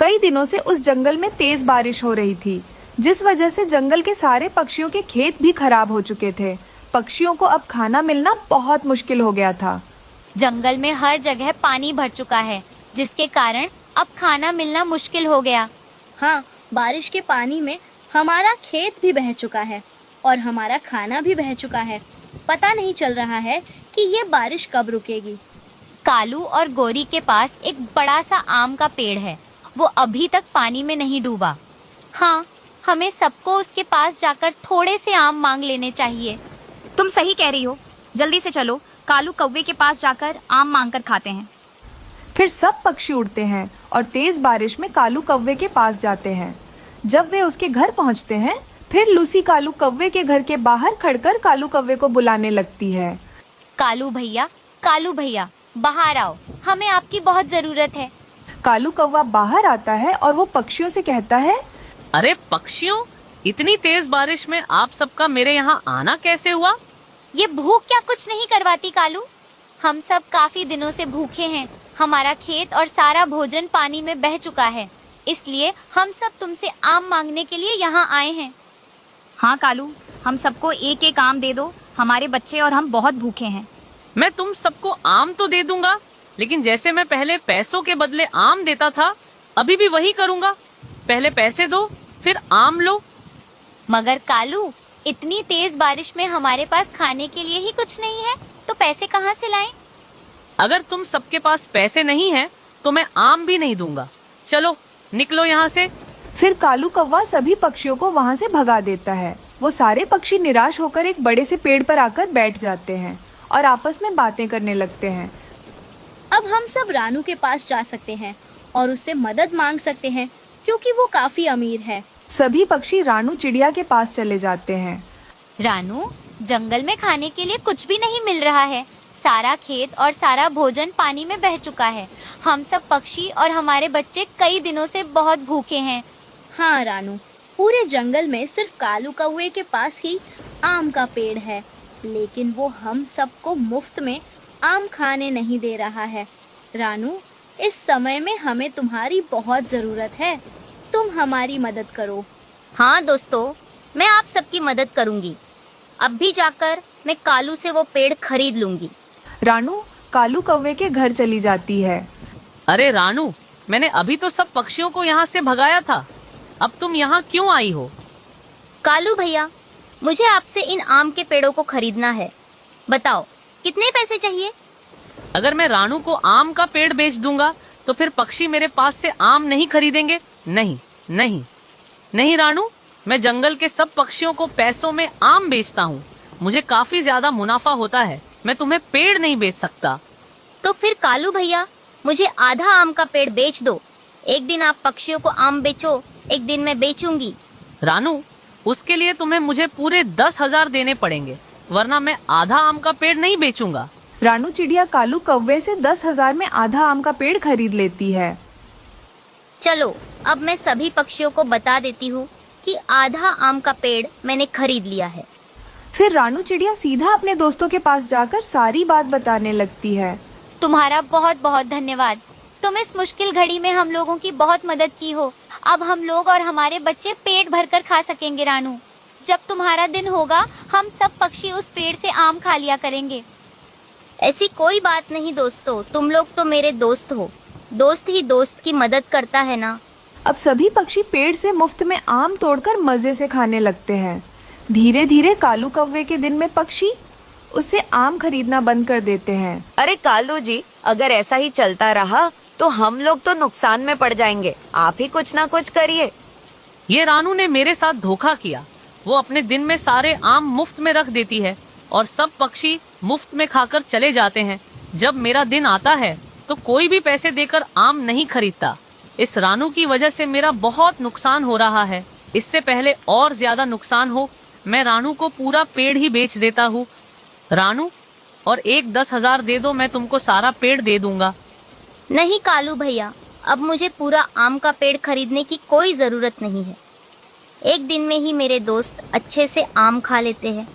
कई दिनों से उस जंगल में तेज बारिश हो रही थी, जिस वजह से जंगल के सारे पक्षियों के खेत भी खराब हो चुके थे। पक्षियों को अब खाना मिलना बहुत मुश्किल हो गया था। जंगल में हर जगह पानी भर चुका है, जिसके कारण अब खाना मिलना मुश्किल हो गया। हाँ, बारिश के पानी में हमारा खेत भी बह चुका है और हमारा खाना भी बह चुका है। पता नहीं चल रहा है कि ये बारिश कब रुकेगी। कालू और गोरी के पास एक बड़ा सा आम का पेड़ है। वो अभी तक पानी में नहीं डूबा। हाँ, हमें सबको उसके पास जाकर थोड़े से आम मांग लेने चाहिए। तुम सही कह रही हो। जल्दी से चलो, कालू कौवे के पास जाकर आम मांगकर खाते हैं। फिर सब पक्षी उड़ते हैं और तेज बारिश में कालू कौवे के पास जाते हैं। जब वे उसके घर पहुंचते हैं, फिर लूसी कालू कौवे के घर के बाहर खड़कर कालू कौवे को बुलाने लगती है। कालू भैया, बाहर आओ, हमें आपकी बहुत जरूरत है। कालू कौवा बाहर आता है और वो पक्षियों से कहता है, अरे पक्षियों, इतनी तेज बारिश में आप सबका मेरे यहाँ आना कैसे हुआ? ये भूख क्या कुछ नहीं करवाती कालू? हम सब काफी दिनों से भूखे हैं। हमारा खेत और सारा भोजन पानी में बह चुका है, इसलिए हम सब तुमसे आम मांगने के लिए यहाँ आए हैं। हाँ कालू, हम सबको एक एक आम दे दो। हमारे बच्चे और हम बहुत भूखे हैं। मैं तुम सबको आम तो दे दूंगा, लेकिन जैसे मैं पहले पैसों के बदले आम देता था, अभी भी वही करूंगा। पहले पैसे दो, फिर आम लो। मगर कालू, इतनी तेज बारिश में हमारे पास खाने के लिए ही कुछ नहीं है, तो पैसे कहाँ से लाएं? अगर तुम सबके पास पैसे नहीं है, तो मैं आम भी नहीं दूंगा। चलो निकलो यहाँ से। फिर कालू कौवा सभी पक्षियों को वहाँ से भगा देता है। वो सारे पक्षी निराश होकर एक बड़े से पेड़ पर आकर बैठ जाते हैं और आपस में बातें करने लगते हैं। अब हम सब रानू के पास जा सकते हैं और उससे मदद मांग सकते हैं, क्योंकि वो काफी अमीर है। सभी पक्षी रानू चिड़िया के पास चले जाते हैं। रानू, जंगल में खाने के लिए कुछ भी नहीं मिल रहा है। सारा खेत और सारा भोजन पानी में बह चुका है। हम सब पक्षी और हमारे बच्चे कई दिनों से बहुत भूखे हैं। हाँ रानू, पूरे जंगल में सिर्फ कालू कौवे के पास ही आम का पेड़ है, लेकिन वो हम सबको मुफ्त में आम खाने नहीं दे रहा है। रानू, इस समय में हमें तुम्हारी बहुत जरूरत है। तुम हमारी मदद करो। हाँ दोस्तों, मैं आप सबकी मदद करूंगी। अब भी जाकर मैं कालू से वो पेड़ खरीद लूंगी। रानू कालू कौवे के घर चली जाती है। अरे रानू, मैंने अभी तो सब पक्षियों को यहाँ से भगाया था। अब तुम यहाँ क्यों आई हो? कालू भैया, मुझे आपसे इन आम के पेड़ों को खरीदना है। बताओ, कितने पैसे चाहिए? अगर मैं रानू को आम का पेड़ बेच दूंगा, तो फिर पक्षी मेरे पास से आम नहीं खरीदेंगे। नहीं नहीं नहीं रानू, मैं जंगल के सब पक्षियों को पैसों में आम बेचता हूँ। मुझे काफी ज्यादा मुनाफा होता है। मैं तुम्हें पेड़ नहीं बेच सकता। तो फिर कालू भैया, मुझे आधा आम का पेड़ बेच दो। एक दिन आप पक्षियों को आम बेचो, एक दिन मैं बेचूंगी। रानू, उसके लिए तुम्हें मुझे पूरे 10,000 देने पड़ेंगे, वरना मैं आधा आम का पेड़ नहीं बेचूंगा। रानू चिड़िया कालू कौवे से 10,000 में आधा आम का पेड़ खरीद लेती है। चलो, अब मैं सभी पक्षियों को बता देती हूँ कि आधा आम का पेड़ मैंने खरीद लिया है। फिर रानू चिड़िया सीधा अपने दोस्तों के पास जाकर सारी बात बताने लगती है। तुम्हारा बहुत बहुत धन्यवाद। तुम इस मुश्किल घड़ी में हम लोगों की बहुत मदद की हो। अब हम लोग और हमारे बच्चे पेट भरकर खा सकेंगे। रानू, जब तुम्हारा दिन होगा, हम सब पक्षी उस पेड़ से आम खा लिया करेंगे। ऐसी कोई बात नहीं दोस्तों, तुम लोग तो मेरे दोस्त हो। दोस्त ही दोस्त की मदद करता है ना। अब सभी पक्षी पेड़ से मुफ्त में आम तोड़कर मजे से खाने लगते हैं। धीरे धीरे कालू कौवे के दिन में पक्षी उससे आम खरीदना बंद कर देते हैं। अरे कालू जी, अगर ऐसा ही चलता रहा तो हम लोग तो नुकसान में पड़ जाएंगे। आप ही कुछ ना कुछ करिए। ये रानू ने मेरे साथ धोखा किया। वो अपने दिन में सारे आम मुफ्त में रख देती है और सब पक्षी मुफ्त में खाकर चले जाते हैं। जब मेरा दिन आता है तो कोई भी पैसे देकर आम नहीं खरीदता। इस रानू की वजह से मेरा बहुत नुकसान हो रहा है। इससे पहले और ज्यादा नुकसान हो, मैं रानू को पूरा पेड़ ही बेच देता हूँ। रानू, और एक 10,000 दे दो, मैं तुमको सारा पेड़ दे दूंगा। नहीं कालू भैया, अब मुझे पूरा आम का पेड़ खरीदने की कोई जरूरत नहीं है। एक दिन में ही मेरे दोस्त अच्छे से आम खा लेते हैं।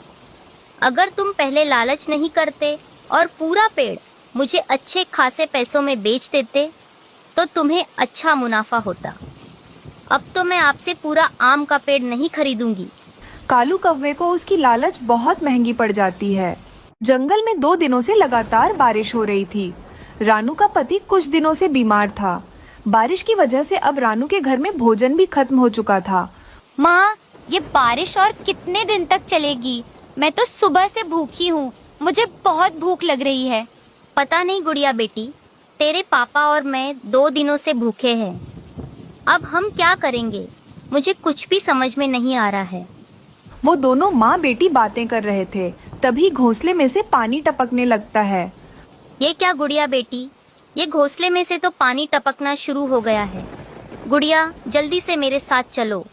अगर तुम पहले लालच नहीं करते और पूरा पेड़ मुझे अच्छे खासे पैसों में बेच देते, तो तुम्हें अच्छा मुनाफा होता। अब तो मैं आपसे पूरा आम का पेड़ नहीं खरीदूंगी। कालू कौवे को उसकी लालच बहुत महंगी पड़ जाती है। जंगल में 2 दिनों से लगातार बारिश हो रही थी। रानू का पति कुछ दिनों से बीमार था। बारिश की वजह से अब रानू के घर में भोजन भी खत्म हो चुका था। माँ, ये बारिश और कितने दिन तक चलेगी? मैं तो सुबह से भूखी हूँ, मुझे बहुत भूख लग रही है। पता नहीं गुड़िया बेटी, तेरे पापा और मैं 2 दिनों से भूखे हैं। अब हम क्या करेंगे? मुझे कुछ भी समझ में नहीं आ रहा है। वो दोनों माँ बेटी बातें कर रहे थे, तभी घोंसले में से पानी टपकने लगता है। ये क्या गुड़िया बेटी, ये घोंसले में से तो पानी टपकना शुरू हो गया है। गुड़िया, जल्दी से मेरे साथ चलो।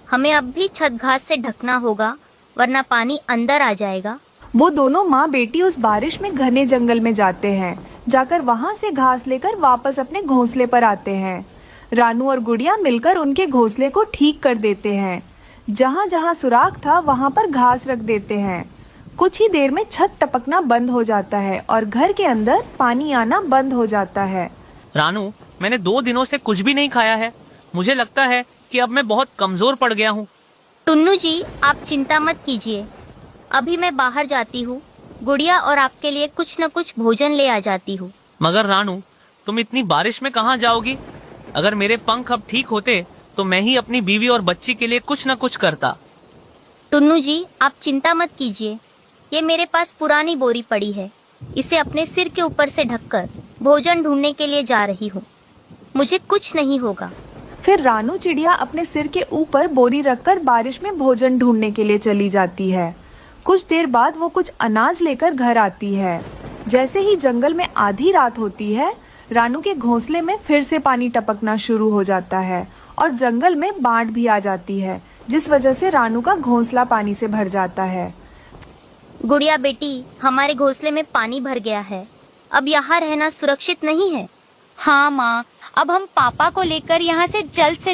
हमें अब भी छत घास से ढकना होगा, वरना पानी अंदर आ जाएगा। वो दोनों माँ बेटी उस बारिश में घने जंगल में जाते हैं। जाकर वहाँ से घास लेकर वापस अपने घोंसले पर आते हैं। रानू और गुड़िया मिलकर उनके घोंसले को ठीक कर देते हैं। जहाँ जहाँ सुराख था वहाँ पर घास रख देते हैं। कुछ ही देर में छत टपकना बंद हो जाता है और घर के अंदर पानी आना बंद हो जाता है। रानू, मैंने 2 दिनों से कुछ भी नहीं खाया है। मुझे लगता है कि अब मैं बहुत कमजोर पड़ गया हूँ। टुन्नू जी, आप चिंता मत कीजिए। अभी मैं बाहर जाती हूँ, गुड़िया और आपके लिए कुछ न कुछ भोजन ले आ जाती हूँ। मगर रानू, तुम इतनी बारिश में कहाँ जाओगी? अगर मेरे पंख अब ठीक होते तो मैं ही अपनी बीवी और बच्ची के लिए कुछ न कुछ करता। टुन्नू जी, आप चिंता मत कीजिए। ये मेरे पास पुरानी बोरी पड़ी है, इसे अपने सिर के ऊपर से ढककर भोजन ढूंढने के लिए जा रही हूँ। मुझे कुछ नहीं होगा। फिर रानू चिड़िया अपने सिर के ऊपर बोरी रखकर बारिश में भोजन ढूंढने के लिए चली जाती है। कुछ देर बाद वो कुछ अनाज लेकर घर आती है। जैसे ही जंगल में आधी रात होती है, रानू के घोंसले में फिर से पानी टपकना शुरू हो जाता है और जंगल में बाढ़ भी आ जाती है, जिस वजह से रानू का घोंसला पानी से भर जाता है। गुड़िया बेटी, हमारे घोंसले में पानी भर गया है। अब यहाँ रहना सुरक्षित नहीं है। हाँ माँ, अब हम पापा को लेकर यहाँ से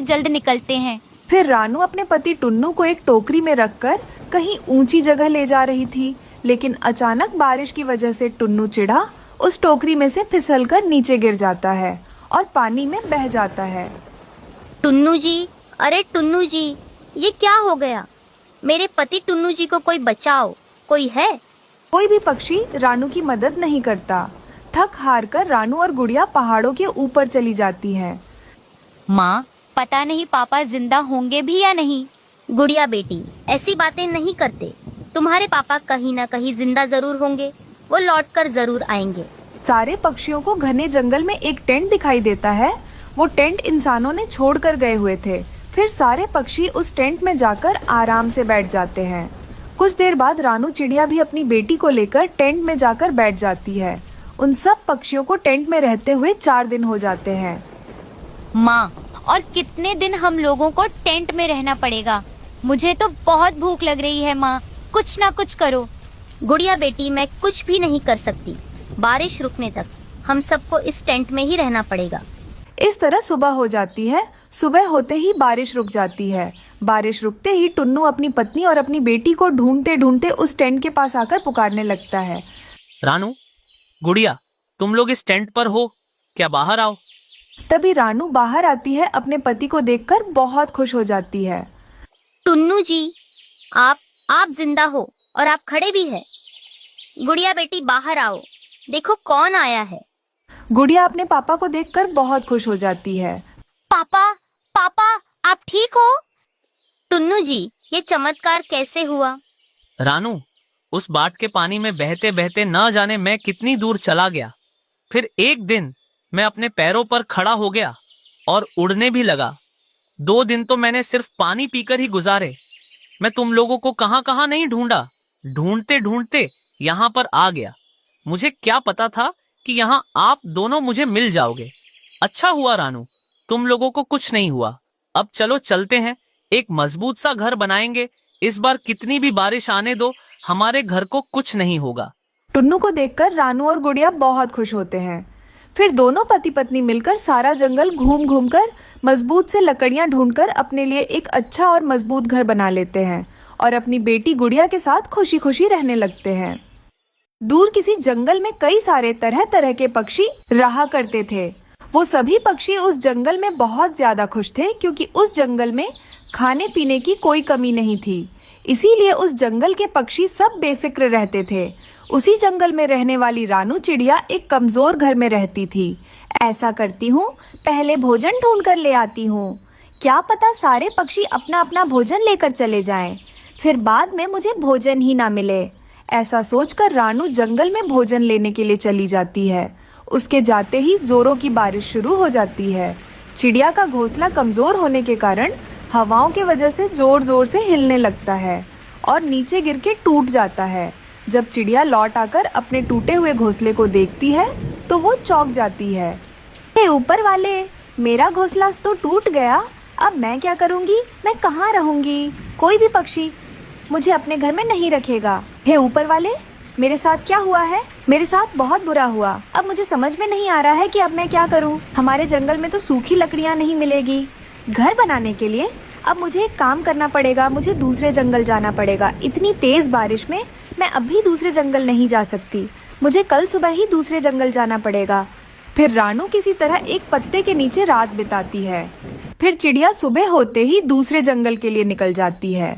जल्द निकलते हैं। फिर रानू अपने पति टुन्नू को एक टोकरी में रखकर कहीं ऊंची जगह ले जा रही थी, लेकिन अचानक बारिश की वजह से टुन्नू चिढ़ा उस टोकरी में से फिसलकर नीचे गिर जाता है और पानी में बह जाता है। टुन्नू जी, अरे टुन्नू जी, ये क्या हो गया? मेरे पति टुन्नू जी को कोई बचाओ, कोई है? कोई भी पक्षी रानू की मदद नहीं करता। थक हार कर रानू और गुड़िया पहाड़ों के ऊपर चली जाती हैं। माँ, पता नहीं पापा जिंदा होंगे भी या नहीं। गुड़िया बेटी, ऐसी बातें नहीं करते। तुम्हारे पापा कहीं ना कहीं जिंदा जरूर होंगे, वो लौटकर जरूर आएंगे। सारे पक्षियों को घने जंगल में एक टेंट दिखाई देता है। वो टेंट इंसानों ने छोड़कर गए हुए थे। फिर सारे पक्षी उस टेंट में जाकर आराम से बैठ जाते हैं। कुछ देर बाद रानू चिड़िया भी अपनी बेटी को लेकर टेंट में जाकर बैठ जाती है। उन सब पक्षियों को टेंट में रहते हुए 4 दिन हो जाते हैं। माँ, और कितने दिन हम लोगों को टेंट में रहना पड़ेगा? मुझे तो बहुत भूख लग रही है माँ, कुछ ना कुछ करो। गुड़िया बेटी, मैं कुछ भी नहीं कर सकती। बारिश रुकने तक हम सबको इस टेंट में ही रहना पड़ेगा। इस तरह सुबह हो जाती है। सुबह होते ही बारिश रुक जाती है। बारिश रुकते ही टुन्नू अपनी पत्नी और अपनी बेटी को ढूंढते ढूंढते उस टेंट के पास आकर पुकारने लगता है। रानू, गुड़िया, तुम लोग इस टेंट पर हो क्या? बाहर आओ। तभी रानू बाहर आती है। अपने पति को देखकर बहुत खुश हो जाती है। टुन्नू जी, आप जिंदा हो और आप खड़े भी हैं। गुड़िया बेटी, बाहर आओ, देखो कौन आया है। गुड़िया अपने पापा को देखकर बहुत खुश हो जाती है। पापा, पापा, आप ठीक हो? टुन्नू जी, ये चमत्कार कैसे हुआ? रानू, उस बाट के पानी में बहते बहते न जाने मैं कितनी दूर चला गया। फिर एक दिन मैं अपने पैरों पर खड़ा हो गया और उड़ने भी लगा। 2 दिन तो मैंने सिर्फ पानी पीकर ही गुजारे। मैं तुम लोगों को कहाँ कहाँ नहीं ढूंढा। ढूंढते ढूंढते यहाँ पर आ गया। मुझे क्या पता था कि यहाँ आप दोनों मुझे मिल जाओगे। अच्छा हुआ रानू, तुम लोगों को कुछ नहीं हुआ। अब चलो चलते हैं, एक मजबूत सा घर बनाएंगे। इस बार कितनी भी बारिश आने दो, हमारे घर को कुछ नहीं होगा। टुन्नू को देखकर रानू और गुड़िया बहुत खुश होते हैं। फिर दोनों पति पत्नी मिलकर सारा जंगल घूम घूम कर मजबूत से लकड़ियां ढूंढकर अपने लिए एक अच्छा और मजबूत घर बना लेते हैं और अपनी बेटी गुड़िया के साथ खुशी खुशी रहने लगते हैं। दूर किसी जंगल में कई सारे तरह तरह के पक्षी रहा करते थे। वो सभी पक्षी उस जंगल में बहुत ज्यादा खुश थे क्योंकि उस जंगल में खाने पीने की कोई कमी नहीं थी। इसीलिए उस जंगल के पक्षी सब बेफिक्र रहते थे। उसी जंगल में रहने वाली रानू चिड़िया एक कमजोर घर में रहती थी। ऐसा करती हूँ, पहले भोजन ढूंढ कर ले आती हूँ। क्या पता सारे पक्षी अपना अपना भोजन लेकर चले जाएं, फिर बाद में मुझे भोजन ही ना मिले। ऐसा सोचकर रानू जंगल में भोजन लेने के लिए चली जाती है। उसके जाते ही जोरों की बारिश शुरू हो जाती है। चिड़िया का घोंसला कमजोर होने के कारण हवाओं की वजह से जोर जोर से हिलने लगता है और नीचे गिर के टूट जाता है। जब चिड़िया लौट आकर अपने टूटे हुए घोंसले को देखती है तो वो चौंक जाती है। हे ऊपर वाले, मेरा घोंसला तो टूट गया, अब मैं क्या करूँगी? मैं कहाँ रहूँगी? कोई भी पक्षी मुझे अपने घर में नहीं रखेगा। हे ऊपर वाले, मेरे साथ क्या हुआ है? मेरे साथ बहुत बुरा हुआ। अब मुझे समझ में नहीं आ रहा है कि अब मैं क्या करूं। हमारे जंगल में तो सूखी लकड़ियां नहीं मिलेगी घर बनाने के लिए। अब मुझे एक काम करना पड़ेगा, मुझे दूसरे जंगल जाना पड़ेगा। इतनी तेज बारिश में मैं अभी दूसरे जंगल नहीं जा सकती। मुझे कल सुबह ही दूसरे जंगल जाना पड़ेगा। फिर रानू किसी तरह एक पत्ते के नीचे रात बिताती है। फिर चिड़िया सुबह होते ही दूसरे जंगल के लिए निकल जाती है।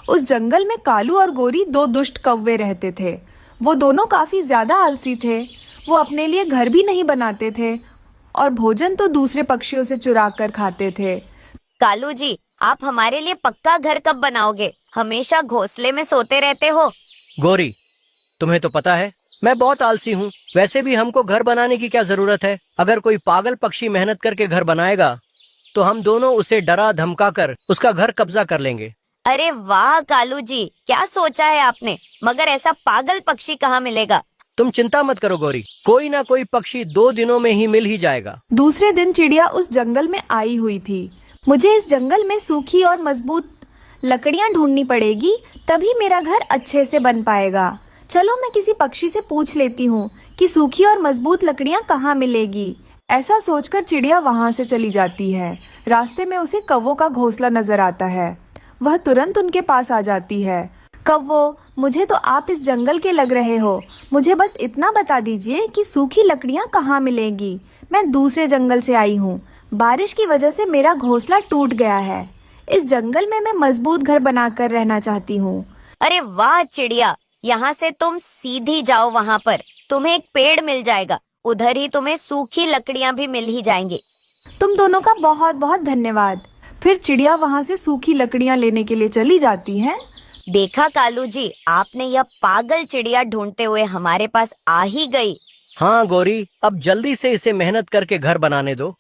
उस जंगल में कालू और गोरी दो दुष्ट कौवे रहते थे। वो दोनों काफी ज्यादा आलसी थे। वो अपने लिए घर भी नहीं बनाते थे और भोजन तो दूसरे पक्षियों से चुरा कर खाते थे। कालू जी, आप हमारे लिए पक्का घर कब बनाओगे? हमेशा घोंसले में सोते रहते हो। गोरी, तुम्हें तो पता है मैं बहुत आलसी हूँ। वैसे भी हमको घर बनाने की क्या जरूरत है? अगर कोई पागल पक्षी मेहनत करके घर बनाएगा तो हम दोनों उसे डरा धमका कर उसका घर कब्जा कर लेंगे। अरे वाह कालू जी, क्या सोचा है आपने? मगर ऐसा पागल पक्षी कहाँ मिलेगा? तुम चिंता मत करो गोरी, कोई ना कोई पक्षी 2 दिनों में ही मिल ही जाएगा। दूसरे दिन चिड़िया उस जंगल में आई हुई थी। मुझे इस जंगल में सूखी और मजबूत लकड़ियां ढूंढनी पड़ेगी, तभी मेरा घर अच्छे से बन पाएगा। चलो मैं किसी पक्षी से पूछ लेती हूँ कि सूखी और मजबूत लकड़ियां कहाँ मिलेगी। ऐसा सोचकर चिड़िया वहाँ से चली जाती है। रास्ते में उसे कौवों का घोंसला नजर आता है। वह तुरंत उनके पास आ जाती है। कौवो, मुझे तो आप इस जंगल के लग रहे हो। मुझे बस इतना बता दीजिए कि सूखी लकड़ियां कहाँ मिलेगी। मैं दूसरे जंगल से आई हूँ। बारिश की वजह से मेरा घोंसला टूट गया है। इस जंगल में मैं मजबूत घर बनाकर रहना चाहती हूँ। अरे वाह चिड़िया, यहाँ से तुम सीधी जाओ, वहाँ पर तुम्हें एक पेड़ मिल जाएगा। उधर ही तुम्हें सूखी लकड़ियाँ भी मिल ही जाएंगी। तुम दोनों का बहुत बहुत धन्यवाद। फिर चिड़िया वहाँ से सूखी लकड़ियाँ लेने के लिए चली जाती है। देखा कालू जी, आपने यह पागल चिड़िया ढूंढते हुए हमारे पास आ ही गई। हाँ गोरी, अब जल्दी से इसे मेहनत करके घर बनाने दो,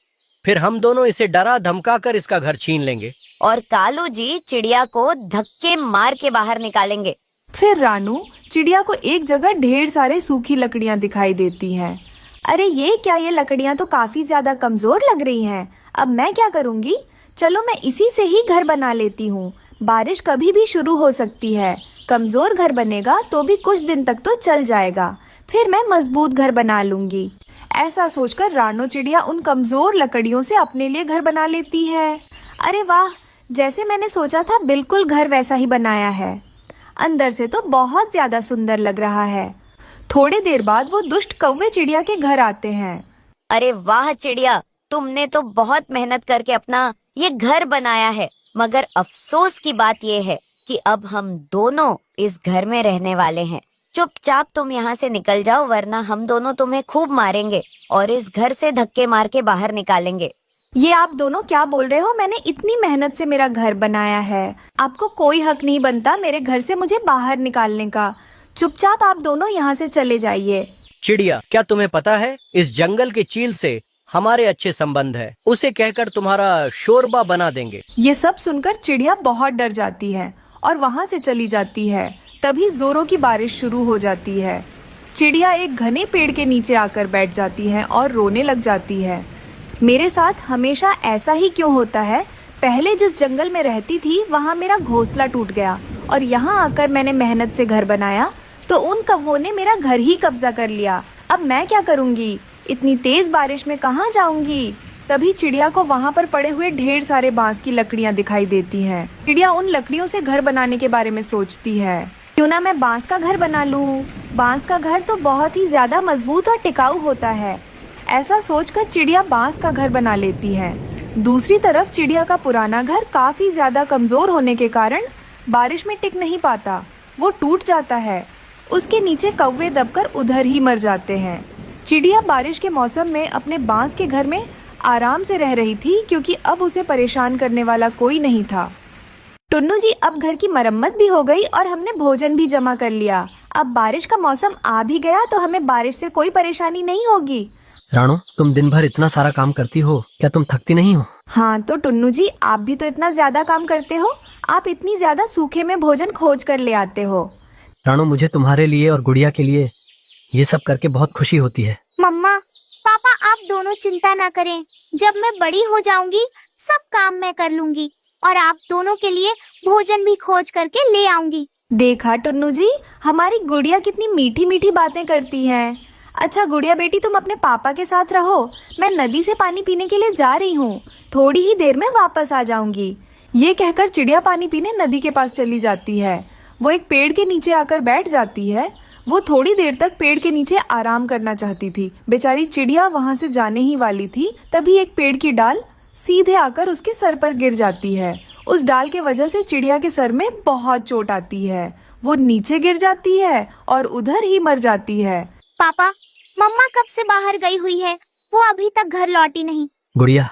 फिर हम दोनों इसे डरा धमका कर इसका घर छीन लेंगे। और कालू जी चिड़िया को धक्के मार के बाहर निकालेंगे। फिर रानू चिड़िया को एक जगह ढेर सारे सूखी लकड़ियाँ दिखाई देती हैं। अरे ये क्या, ये लकड़ियाँ तो काफी ज्यादा कमजोर लग रही हैं। अब मैं क्या करूँगी? चलो मैं इसी से ही घर बना लेती हूँ। बारिश कभी भी शुरू हो सकती है। कमजोर घर बनेगा तो भी कुछ दिन तक तो चल जाएगा, फिर मैं मजबूत घर बना लूंगी। ऐसा सोचकर रानू चिड़िया उन कमजोर लकड़ियों से अपने लिए घर बना लेती है। अरे वाह, जैसे मैंने सोचा था बिल्कुल घर वैसा ही बनाया है। अंदर से तो बहुत ज्यादा सुंदर लग रहा है। थोड़ी देर बाद वो दुष्ट कौवे चिड़िया के घर आते हैं। अरे वाह चिड़िया, तुमने तो बहुत मेहनत करके अपना ये घर बनाया है, मगर अफसोस की बात ये है कि अब हम दोनों इस घर में रहने वाले हैं। चुपचाप तुम यहाँ से निकल जाओ, वरना हम दोनों तुम्हें खूब मारेंगे और इस घर से धक्के मार के बाहर निकालेंगे। ये आप दोनों क्या बोल रहे हो? मैंने इतनी मेहनत से मेरा घर बनाया है। आपको कोई हक नहीं बनता मेरे घर से मुझे बाहर निकालने का। चुपचाप आप दोनों यहाँ से चले जाइए। चिड़िया, क्या तुम्हें पता है इस जंगल के चील से हमारे अच्छे संबंध है, उसे कहकर तुम्हारा शोरबा बना देंगे। ये सब सुनकर चिड़िया बहुत डर जाती है और वहाँ से चली जाती है। तभी जोरों की बारिश शुरू हो जाती है। चिड़िया एक घने पेड़ के नीचे आकर बैठ जाती है और रोने लग जाती है। मेरे साथ हमेशा ऐसा ही क्यों होता है? पहले जिस जंगल में रहती थी वहाँ मेरा घोंसला टूट गया और यहाँ आकर मैंने मेहनत से घर बनाया तो उन कौवों ने मेरा घर ही कब्जा कर लिया। अब मैं क्या करूँगी? इतनी तेज बारिश में कहाँ जाऊंगी? तभी चिड़िया को वहाँ पर पड़े हुए ढेर सारे बांस की लकड़ियाँ दिखाई देती हैं। चिड़िया उन लकड़ियों से घर बनाने के बारे में सोचती है। क्यों ना मैं बांस का घर बना लूँ? बांस का घर तो बहुत ही ज्यादा मजबूत और टिकाऊ होता है। ऐसा सोचकर चिड़िया बांस का घर बना लेती है। दूसरी तरफ चिड़िया का पुराना घर काफी ज्यादा कमजोर होने के कारण बारिश में टिक नहीं पाता, वो टूट जाता है। उसके नीचे कौवे दबकर उधर ही मर जाते हैं। चिड़िया बारिश के मौसम में अपने बांस के घर में आराम से रह रही थी क्योंकि अब उसे परेशान करने वाला कोई नहीं था। टुन्नू जी, अब घर की मरम्मत भी हो गई और हमने भोजन भी जमा कर लिया। अब बारिश का मौसम आ भी गया तो हमें बारिश से कोई परेशानी नहीं होगी। राणु, तुम दिन भर इतना सारा काम करती हो, क्या तुम थकती नहीं हो? हाँ तो टुन्नू जी, आप भी तो इतना ज्यादा काम करते हो। आप इतनी ज्यादा सूखे में भोजन खोज कर ले आते हो। राणु, मुझे तुम्हारे लिए और गुड़िया के लिए ये सब करके बहुत खुशी होती है। मम्मा पापा, आप दोनों चिंता ना करें। जब मैं बड़ी हो जाऊंगी सब काम मैं कर लूंगी और आप दोनों के लिए भोजन भी खोज करके ले आऊंगी। देखा टुन्नू जी, हमारी गुड़िया कितनी मीठी मीठी बातें करती है। अच्छा गुड़िया बेटी, तुम अपने पापा के साथ रहो। मैं नदी से पानी पीने के लिए जा रही हूँ, थोड़ी ही देर में वापस आ जाऊंगी। ये कहकर चिड़िया पानी पीने नदी के पास चली जाती है। वो एक पेड़ के नीचे आकर बैठ जाती है। वो थोड़ी देर तक पेड़ के नीचे आराम करना चाहती थी। बेचारी चिड़िया वहां से जाने ही वाली थी, तभी एक पेड़ की डाल सीधे आकर उसके सर पर गिर जाती है। उस डाल के वजह से चिड़िया के सर में बहुत चोट आती है। वो नीचे गिर जाती है और उधर ही मर जाती है। पापा, मम्मा कब से बाहर गई हुई है, वो अभी तक घर लौटी नहीं। गुड़िया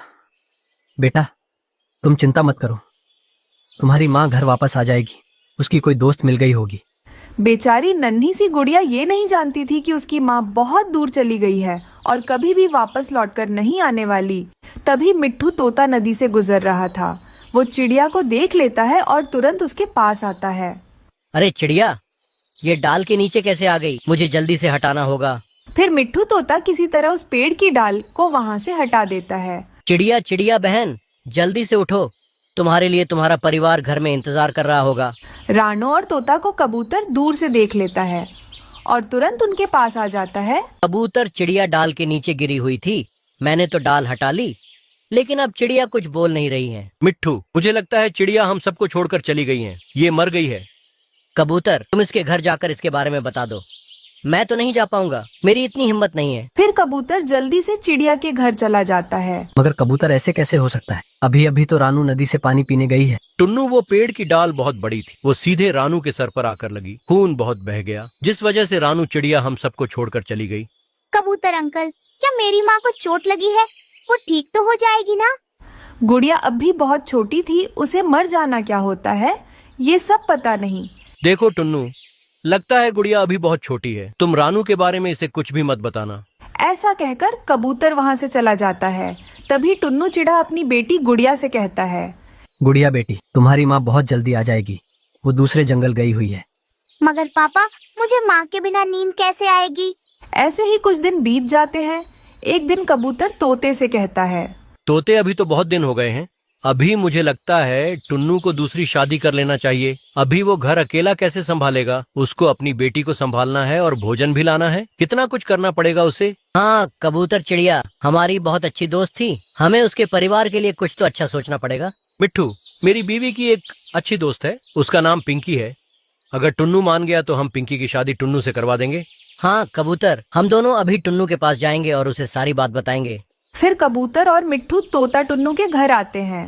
बेटा, तुम चिंता मत करो, तुम्हारी माँ घर वापस आ जाएगी। उसकी कोई दोस्त मिल गई होगी। बेचारी नन्ही सी गुड़िया ये नहीं जानती थी कि उसकी माँ बहुत दूर चली गई है और कभी भी वापस लौटकर नहीं आने वाली। तभी मिट्ठू तोता नदी से गुजर रहा था। वो चिड़िया को देख लेता है और तुरंत उसके पास आता है। अरे चिड़िया, ये डाल के नीचे कैसे आ गई? मुझे जल्दी से हटाना होगा। फिर मिट्ठू तोता किसी तरह उस पेड़ की डाल को वहाँ से हटा देता है। चिड़िया चिड़िया बहन, जल्दी से उठो, तुम्हारे लिए तुम्हारा परिवार घर में इंतजार कर रहा होगा। राणो और तोता को कबूतर दूर से देख लेता है और तुरंत उनके पास आ जाता है। कबूतर, चिड़िया डाल के नीचे गिरी हुई थी, मैंने तो डाल हटा ली, लेकिन अब चिड़िया कुछ बोल नहीं रही है। मिट्ठू, मुझे लगता है चिड़िया हम सबको छोड़कर चली गई है, ये मर गई है। कबूतर, तुम इसके घर जाकर इसके बारे में बता दो। मैं तो नहीं जा पाऊंगा, मेरी इतनी हिम्मत नहीं है। फिर कबूतर जल्दी से चिड़िया के घर चला जाता है। मगर कबूतर, ऐसे कैसे हो सकता है? अभी अभी तो रानू नदी से पानी पीने गई है। टुन्नू, वो पेड़ की डाल बहुत बड़ी थी, वो सीधे रानू के सर पर आकर लगी। खून बहुत बह गया, जिस वजह से रानू चिड़िया हम सबको छोड़कर चली गई। कबूतर अंकल, क्या मेरी माँ को चोट लगी है? वो ठीक तो हो जाएगी ना? गुड़िया अब भी बहुत छोटी थी, उसे मर जाना क्या होता है ये सब पता नहीं। देखो टुन्नू, लगता है गुड़िया अभी बहुत छोटी है, तुम रानू के बारे में इसे कुछ भी मत बताना। ऐसा कहकर कबूतर वहाँ से चला जाता है। तभी टुन्नू चिड़ा अपनी बेटी गुड़िया से कहता है, गुड़िया बेटी, तुम्हारी माँ बहुत जल्दी आ जाएगी, वो दूसरे जंगल गई हुई है। मगर पापा, मुझे माँ के बिना नींद कैसे आएगी? ऐसे ही कुछ दिन बीत जाते हैं। एक दिन कबूतर तोते से कहता है, तोते, अभी तो बहुत दिन हो गए हैं, अभी मुझे लगता है टुन्नू को दूसरी शादी कर लेना चाहिए। अभी वो घर अकेला कैसे संभालेगा? उसको अपनी बेटी को संभालना है और भोजन भी लाना है, कितना कुछ करना पड़ेगा उसे। हाँ कबूतर चिड़िया हमारी बहुत अच्छी दोस्त थी, हमें उसके परिवार के लिए कुछ तो अच्छा सोचना पड़ेगा। मिट्ठू, मेरी बीवी की एक अच्छी दोस्त है, उसका नाम पिंकी है। अगर टुन्नू मान गया तो हम पिंकी की शादी टुन्नू से करवा देंगे। हाँ कबूतर, हम दोनों अभी टुन्नू के पास जाएंगे और उसे सारी बात बताएंगे। फिर कबूतर और मिट्ठू तोता टुन्नू के घर आते हैं।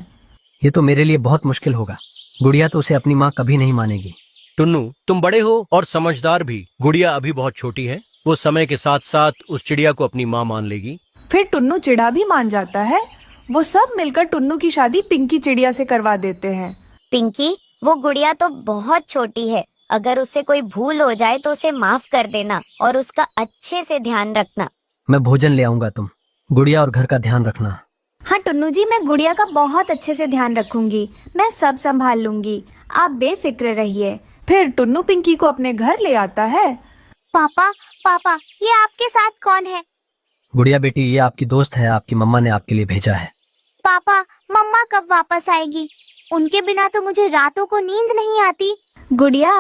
ये तो मेरे लिए बहुत मुश्किल होगा, गुड़िया तो उसे अपनी माँ कभी नहीं मानेगी। टुन्नू, तुम बड़े हो और समझदार भी, गुड़िया अभी बहुत छोटी है, वो समय के साथ साथ उस चिड़िया को अपनी माँ मान लेगी। फिर टुन्नू चिड़ा भी मान जाता है। वो सब मिलकर टुन्नू की शादी पिंकी चिड़िया से करवा देते हैं। पिंकी, वो गुड़िया तो बहुत छोटी है, अगर उससे कोई भूल हो जाए तो उसे माफ कर देना और उसका अच्छे से ध्यान रखना। मैं भोजन ले आऊंगा, तुम गुड़िया और घर का ध्यान रखना। हाँ टुन्नू जी, मैं गुड़िया का बहुत अच्छे से ध्यान रखूंगी, मैं सब संभाल लूंगी, आप बेफिक्र रहिए। फिर टुन्नू पिंकी को अपने घर ले आता है। पापा, पापा, ये आपके साथ कौन है? गुड़िया बेटी, ये आपकी दोस्त है, आपकी मम्मा ने आपके लिए भेजा है। पापा, मम्मा कब वापस आएगी? उनके बिना तो मुझे रातों को नींद नहीं आती। गुड़िया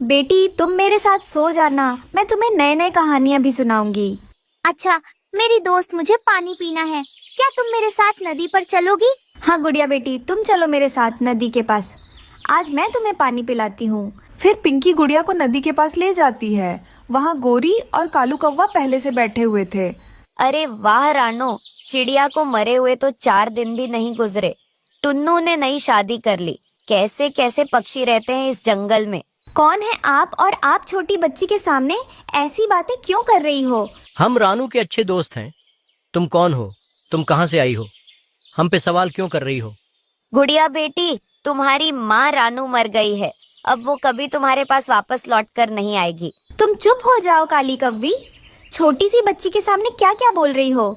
बेटी, तुम मेरे साथ सो जाना, मैं तुम्हें नए नए कहानियाँ भी सुनाऊंगी। अच्छा, मेरी दोस्त, मुझे पानी पीना है, क्या तुम मेरे साथ नदी पर चलोगी? हाँ गुड़िया बेटी, तुम चलो मेरे साथ नदी के पास, आज मैं तुम्हें पानी पिलाती हूँ। फिर पिंकी गुड़िया को नदी के पास ले जाती है। वहाँ गोरी और कालू कौवा पहले से बैठे हुए थे। अरे वाह रानो, चिड़िया को मरे हुए तो 4 दिन भी नहीं गुजरे। टुन्नू ने नई शादी कर ली। कैसे कैसे पक्षी रहते हैं इस जंगल में। कौन है आप, और आप छोटी बच्ची के सामने ऐसी बातें क्यों कर रही हो? हम रानू के अच्छे दोस्त हैं। तुम कौन हो? तुम कहाँ से आई हो? हम पे सवाल क्यों कर रही हो? गुड़िया बेटी, तुम्हारी माँ रानू मर गई है। अब वो कभी तुम्हारे पास वापस लौट कर नहीं आएगी। तुम चुप हो जाओ काली कव्वी। छोटी सी बच्ची के सामने क्या क्या बोल रही हो?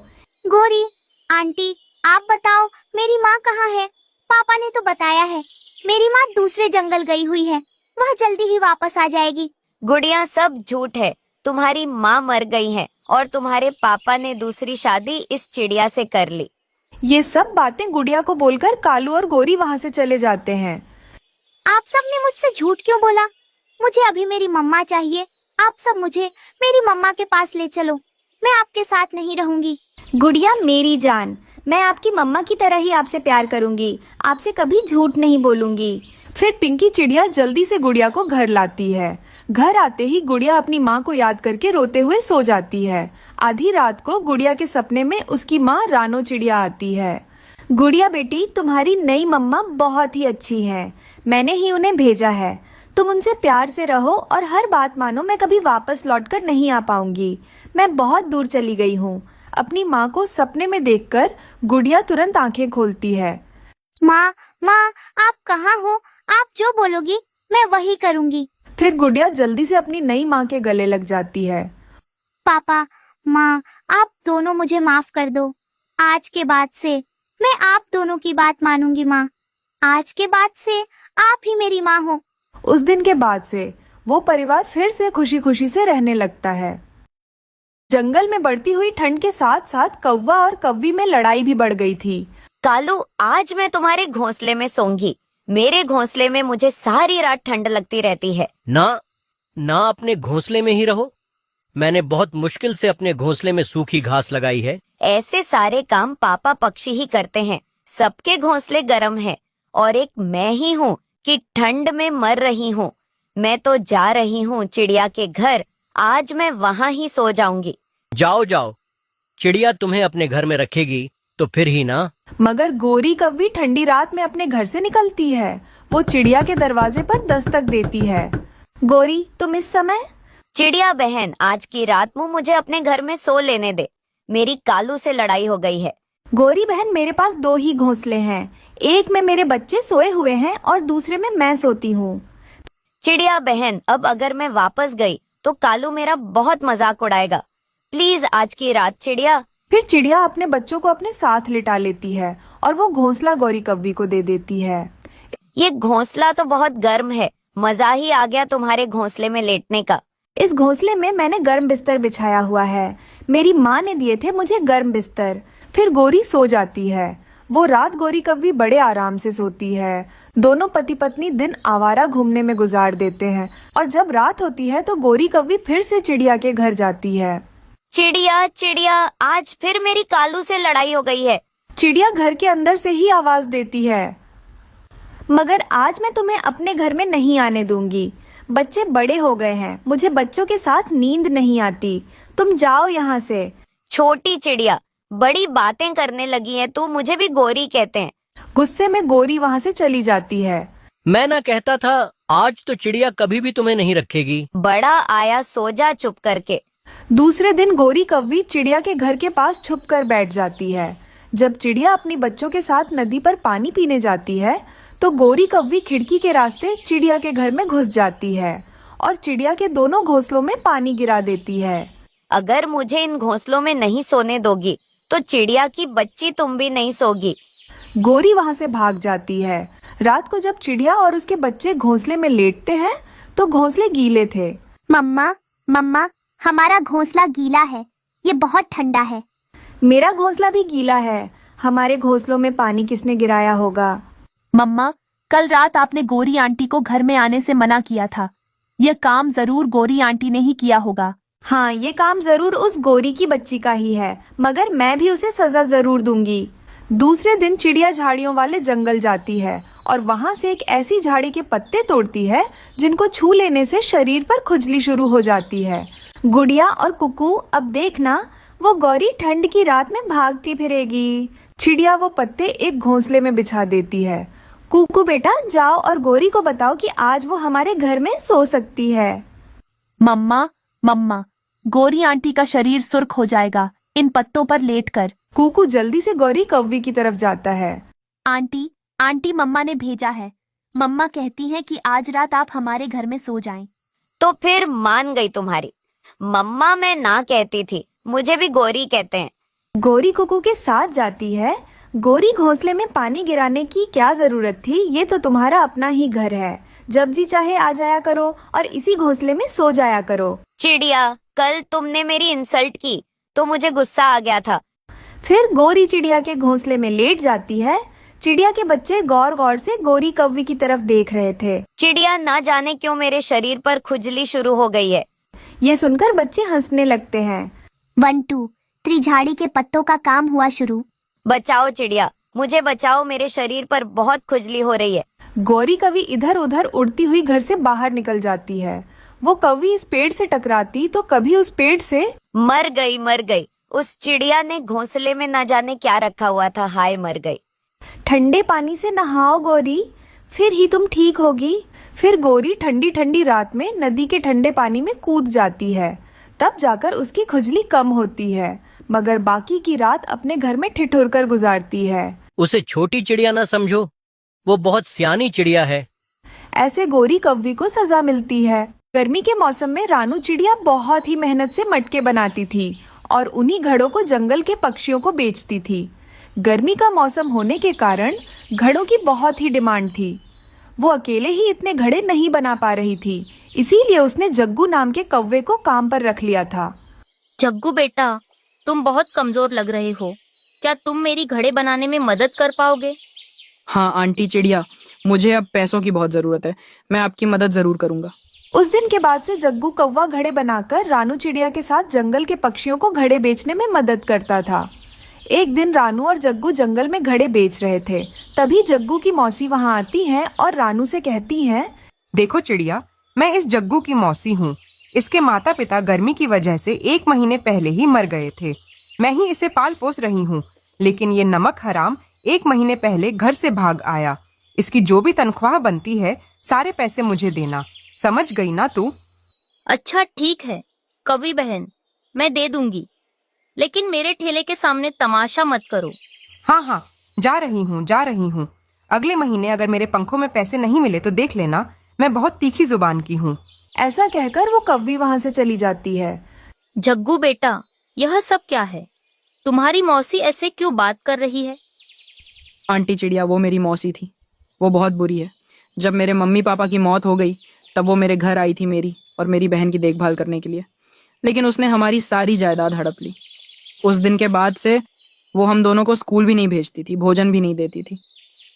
गोरी आंटी, आप बताओ मेरी माँ कहाँ है? पापा ने तो बताया है मेरी माँ दूसरे जंगल गई हुई है, वह जल्दी ही वापस आ जाएगी। गुड़िया, सब झूठ है। तुम्हारी माँ मर गई है और तुम्हारे पापा ने दूसरी शादी इस चिड़िया से कर ली। ये सब बातें गुड़िया को बोलकर कालू और गोरी वहाँ से चले जाते हैं। आप सब ने मुझसे झूठ क्यों बोला? मुझे अभी मेरी मम्मा चाहिए। आप सब मुझे मेरी मम्मा के पास ले चलो, मैं आपके साथ नहीं रहूंगी। गुड़िया मेरी जान, मैं आपकी मम्मा की तरह ही आपसे प्यार करूंगी, आपसे कभी झूठ नहीं बोलूंगी। फिर पिंकी चिड़िया जल्दी से गुड़िया को घर लाती है। घर आते ही गुड़िया अपनी माँ को याद करके रोते हुए सो जाती है। आधी रात को गुड़िया के सपने में उसकी माँ रानो चिड़िया आती है। गुड़िया बेटी, तुम्हारी नई मम्मा बहुत ही अच्छी है, मैंने ही उन्हें भेजा है। तुम उनसे प्यार से रहो और हर बात मानो। मैं कभी वापस लौटकर नहीं आ पाऊंगी, मैं बहुत दूर चली गई हूँ। अपनी माँ को सपने में देखकर गुड़िया तुरंत आंखें खोलती है। माँ, माँ, आप कहाँ हो? आप जो बोलोगी मैं वही करूँगी। फिर गुड़िया जल्दी से अपनी नई माँ के गले लग जाती है। पापा, माँ, आप दोनों मुझे माफ कर दो। आज के बाद से मैं आप दोनों की बात मानूंगी। माँ, आज के बाद से आप ही मेरी माँ हो। उस दिन के बाद से वो परिवार फिर से खुशी खुशी से रहने लगता है। जंगल में बढ़ती हुई ठंड के साथ साथ कौवा और कव्वी में लड़ाई भी बढ़ गई थी। कालू, आज मैं तुम्हारे घोंसले में सोऊंगी। मेरे घोंसले में मुझे सारी रात ठंड लगती रहती है। ना, अपने घोंसले में ही रहो। मैंने बहुत मुश्किल से अपने घोंसले में सूखी घास लगाई है। ऐसे सारे काम पापा पक्षी ही करते हैं। सबके घोंसले गर्म हैं और एक मैं ही हूँ कि ठंड में मर रही हूँ। मैं तो जा रही हूँ चिड़िया के घर। आज मैं वहाँ ही सो जाऊंगी। जाओ, चिड़िया तुम्हें अपने घर में रखेगी तो फिर ही ना। मगर गोरी कव्वी ठंडी रात में अपने घर से निकलती है। वो चिड़िया के दरवाजे पर दस्तक देती है। गोरी, तुम इस समय? चिड़िया बहन, आज की रात मुझे अपने घर में सो लेने दे। मेरी कालू से लड़ाई हो गई है। गोरी बहन, मेरे पास 2 ही घोंसले हैं। एक में मेरे बच्चे सोए हुए हैं और दूसरे में मैं सोती हूँ। चिड़िया बहन, अब अगर मैं वापस गई तो कालू मेरा बहुत मजाक उड़ाएगा। प्लीज आज की रात चिड़िया। फिर चिड़िया अपने बच्चों को अपने साथ लिटा लेती है और वो घोंसला गौरी कव्वी को दे देती है। ये घोंसला तो बहुत गर्म है। मजा ही आ गया तुम्हारे घोंसले में लेटने का। इस घोंसले में मैंने गर्म बिस्तर बिछाया हुआ है। मेरी माँ ने दिए थे मुझे गर्म बिस्तर। फिर गोरी सो जाती है। वो रात गोरी कव्वी बड़े आराम से सोती है। दोनों पति पत्नी दिन आवारा घूमने में गुजार देते हैं और जब रात होती है तो गोरी कव्वी फिर से चिड़िया के घर जाती है। चिड़िया, आज फिर मेरी कालू से लड़ाई हो गई है। चिड़िया घर के अंदर से ही आवाज देती है। मगर आज मैं तुम्हें अपने घर में नहीं आने दूंगी। बच्चे बड़े हो गए हैं, मुझे बच्चों के साथ नींद नहीं आती। तुम जाओ यहाँ से। छोटी चिड़िया, बड़ी बातें करने लगी है तू। मुझे भी गोरी कहते हैं। गुस्से में गोरी वहाँ से चली जाती है। मैं ना कहता था आज तो चिड़िया कभी भी तुम्हें नहीं रखेगी। बड़ा आया, सो जा चुप करके। दूसरे दिन गोरी कव्वी चिड़िया के घर के पास छुप कर बैठ जाती है। जब चिड़िया अपनी बच्चों के साथ नदी पर पानी पीने जाती है तो गोरी कव्वी खिड़की के रास्ते चिड़िया के घर में घुस जाती है और चिड़िया के दोनों घोंसलों में पानी गिरा देती है। अगर मुझे इन घोंसलों में नहीं सोने दोगी तो चिड़िया की बच्ची तुम भी नहीं सोगी। गोरी वहाँ से भाग जाती है। रात को जब चिड़िया और उसके बच्चे घोंसले में लेटते हैं तो घोंसले गीले थे। मम्मा, हमारा घोंसला गीला है, ये बहुत ठंडा है। मेरा घोंसला भी गीला है। हमारे घोंसलों में पानी किसने गिराया होगा? मम्मा, कल रात आपने गोरी आंटी को घर में आने से मना किया था। यह काम जरूर गोरी आंटी ने ही किया होगा। हाँ, ये काम जरूर उस गोरी की बच्ची का ही है, मगर मैं भी उसे सजा जरूर दूंगी। दूसरे दिन चिड़िया झाड़ियों वाले जंगल जाती है और वहाँ से एक ऐसी झाड़ी के पत्ते तोड़ती है जिनको छू लेने से शरीर पर खुजली शुरू हो जाती है। गुड़िया और कुकू, अब देखना वो गौरी ठंड की रात में भागती फिरेगी। चिड़िया वो पत्ते एक घोंसले में बिछा देती है। कुकू बेटा जाओ और गौरी को बताओ कि आज वो हमारे घर में सो सकती है। मम्मा मम्मा, गौरी आंटी का शरीर सुर्ख हो जाएगा इन पत्तों पर लेटकर। कुकू जल्दी से गौरी कौवी की तरफ जाता है। आंटी आंटी मम्मा ने भेजा है। मम्मा कहती हैं कि आज रात आप हमारे घर में सो जाएं। तो फिर मान गई तुम्हारी। मम्मा मैं ना कहती थी, मुझे भी गौरी कहते हैं। गौरी कुकू के साथ जाती है। गौरी घोंसले में पानी गिराने की क्या जरूरत थी, ये तो तुम्हारा अपना ही घर है। जब जी चाहे आ जाया करो और इसी घोंसले में सो जाया करो। चिड़िया, कल तुमने मेरी इंसल्ट की तो मुझे गुस्सा आ गया था। फिर गौरी चिड़िया के घोंसले में लेट जाती है। चिड़िया के बच्चे गौर गौर से गौरी कौवी की तरफ देख रहे थे। चिड़िया, ना जाने क्यों मेरे शरीर पर खुजली शुरू हो गई है। ये सुनकर बच्चे हंसने लगते हैं। 1 2 त्रिझाड़ी के पत्तों का काम हुआ शुरू। बचाओ चिड़िया, मुझे बचाओ, मेरे शरीर पर बहुत खुजली हो रही है। गौरी कौवी इधर उधर उड़ती हुई घर से बाहर निकल जाती है। वो कौवी इस पेड़ से टकराती तो कभी उस पेड़ से मर गई। उस चिड़िया ने घोंसले में ना जाने क्या रखा हुआ था, हाय मर गई। ठंडे पानी से नहाओ गौरी, फिर ही तुम ठीक होगी। फिर गौरी ठंडी ठंडी रात में नदी के ठंडे पानी में कूद जाती है। तब जाकर उसकी खुजली कम होती है, मगर बाकी की रात अपने घर में ठिठुर कर गुजारती है। उसे छोटी चिड़िया ना समझो, वो बहुत सियानी चिड़िया है। ऐसे गौरी कौवी को सजा मिलती है। गर्मी के मौसम में रानू चिड़िया बहुत ही मेहनत से मटके बनाती थी और उन्हीं घड़ों को जंगल के पक्षियों को बेचती थी। गर्मी का मौसम होने के कारण घड़ों की बहुत ही डिमांड थी। वो अकेले ही इतने घड़े नहीं बना पा रही थी, इसीलिए उसने जग्गू नाम के कौवे को काम पर रख लिया था। जग्गू बेटा, तुम बहुत कमजोर लग रहे हो, क्या तुम मेरी घड़े बनाने में मदद कर पाओगे? हाँ आंटी चिड़िया, मुझे अब पैसों की बहुत जरूरत है, मैं आपकी मदद जरूर करूंगा। उस दिन के बाद से जग्गू कौवा घड़े बनाकर रानू चिड़िया के साथ जंगल के पक्षियों को घड़े बेचने में मदद करता था। एक दिन रानू और जग्गू जंगल में घड़े बेच रहे थे। तभी जग्गू की मौसी वहाँ आती हैं और रानू से कहती हैं, देखो चिड़िया, मैं इस जग्गू की मौसी हूँ। इसके माता पिता गर्मी की वजह से 1 महीने पहले ही मर गए थे। मैं ही इसे पाल पोस रही हूँ, लेकिन ये नमक हराम 1 महीने पहले घर से भाग आया। इसकी जो भी तनख्वाह बनती है सारे पैसे मुझे देना, समझ गई ना तू? अच्छा ठीक है कवि बहन, मैं दे दूंगी, लेकिन मेरे ठेले के सामने तमाशा मत करो। हाँ, जा रही हूँ। अगले महीने अगर मेरे पंखों में पैसे नहीं मिले तो देख लेना, मैं बहुत तीखी जुबान की हूँ। ऐसा कहकर वो कौवी वहाँ से चली जाती है। जग्गू बेटा, यह सब क्या है? तुम्हारी मौसी ऐसे क्यों बात कर रही है? आंटी चिड़िया, वो मेरी मौसी थी, वो बहुत बुरी है। जब मेरे मम्मी पापा की मौत हो गई तब वो मेरे घर आई थी मेरी और मेरी बहन की देखभाल करने के लिए, लेकिन उसने हमारी सारी जायदाद हड़प ली। उस दिन के बाद से वो हम दोनों को स्कूल भी नहीं भेजती थी, भोजन भी नहीं देती थी।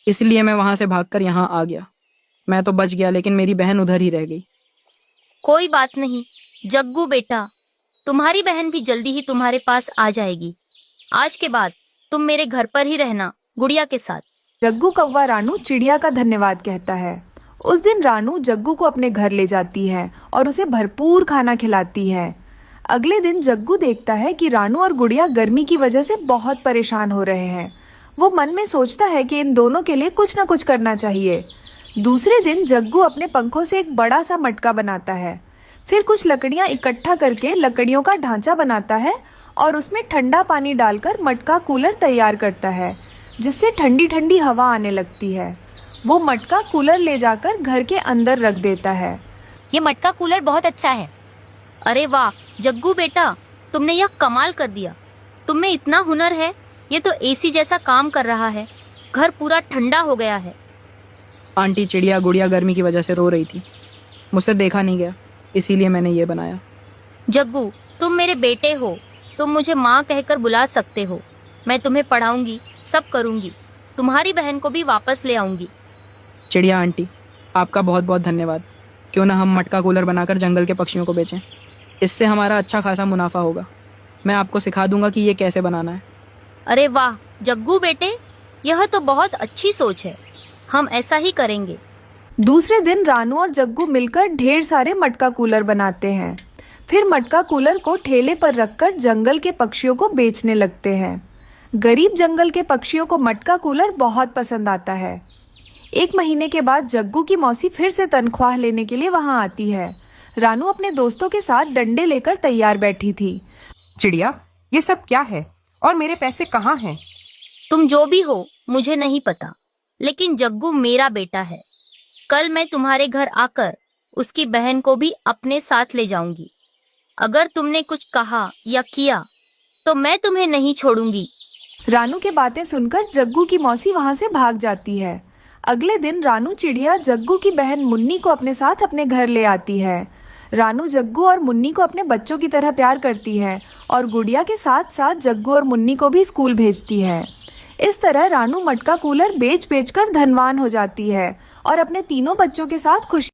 इसलिए मैं वहां से भागकर यहाँ आ गया। मैं तो बच गया, लेकिन मेरी बहन उधर ही रह गई। कोई बात नहीं जग्गू बेटा, तुम्हारी बहन भी जल्दी ही तुम्हारे पास आ जाएगी। आज के बाद तुम मेरे घर पर ही रहना गुड़िया के साथ। जग्गू कौवा रानू चिड़िया का धन्यवाद कहता है। उस दिन रानू जग्गू को अपने घर ले जाती है और उसे भरपूर खाना खिलाती है। अगले दिन जग्गू देखता है कि रानू और गुड़िया गर्मी की वजह से बहुत परेशान हो रहे हैं। वो मन में सोचता है कि इन दोनों के लिए कुछ न कुछ करना चाहिए। दूसरे दिन जग्गू अपने पंखों से एक बड़ा सा मटका बनाता है। फिर कुछ लकड़ियाँ इकट्ठा करके लकड़ियों का ढांचा बनाता है और उसमें ठंडा पानी डालकर मटका कूलर तैयार करता है, जिससे ठंडी ठंडी हवा आने लगती है। वो मटका कूलर ले जाकर घर के अंदर रख देता है। ये मटका कूलर बहुत अच्छा है। अरे वाह जग्गू बेटा, तुमने यह कमाल कर दिया। तुम में इतना हुनर है, ये तो एसी जैसा काम कर रहा है। घर पूरा ठंडा हो गया है। आंटी चिड़िया, गुड़िया गर्मी की वजह से रो रही थी, मुझसे देखा नहीं गया, इसीलिए मैंने ये बनाया। जग्गू, तुम मेरे बेटे हो, तुम मुझे माँ कहकर बुला सकते हो। मैं तुम्हें पढ़ाऊंगी, सब करूंगी, तुम्हारी बहन को भी वापस ले आऊंगी। चिड़िया आंटी, आपका बहुत बहुत धन्यवाद। क्यों ना हम मटका कूलर बनाकर जंगल के पक्षियों को बेचें, इससे हमारा अच्छा खासा मुनाफा होगा। मैं आपको सिखा दूंगा कि ये कैसे बनाना है। अरे वाह जग्गू बेटे, यह तो बहुत अच्छी सोच है, हम ऐसा ही करेंगे। दूसरे दिन रानू और जग्गू मिलकर ढेर सारे मटका कूलर बनाते हैं। फिर मटका कूलर को ठेले पर रखकर जंगल के पक्षियों को बेचने लगते हैं। गरीब जंगल के पक्षियों को मटका कूलर बहुत पसंद आता है। 1 महीने के बाद जग्गू की मौसी फिर से तनख्वाह लेने के लिए वहां आती है। रानू अपने दोस्तों के साथ डंडे लेकर तैयार बैठी थी। चिड़िया, ये सब क्या है और मेरे पैसे कहाँ हैं? तुम जो भी हो मुझे नहीं पता, लेकिन जग्गू मेरा बेटा है। कल मैं तुम्हारे घर आकर उसकी बहन को भी अपने साथ ले जाऊंगी। अगर तुमने कुछ कहा या किया तो मैं तुम्हें नहीं छोड़ूंगी। रानू की बातें सुनकर जग्गू की मौसी वहां से भाग जाती है। अगले दिन रानू चिड़िया जग्गू की बहन मुन्नी को अपने साथ अपने घर ले आती है। रानू जग्गू और मुन्नी को अपने बच्चों की तरह प्यार करती है और गुड़िया के साथ साथ जग्गू और मुन्नी को भी स्कूल भेजती है। इस तरह रानू मटका कूलर बेच बेच कर धनवान हो जाती है और अपने तीनों बच्चों के साथ खुश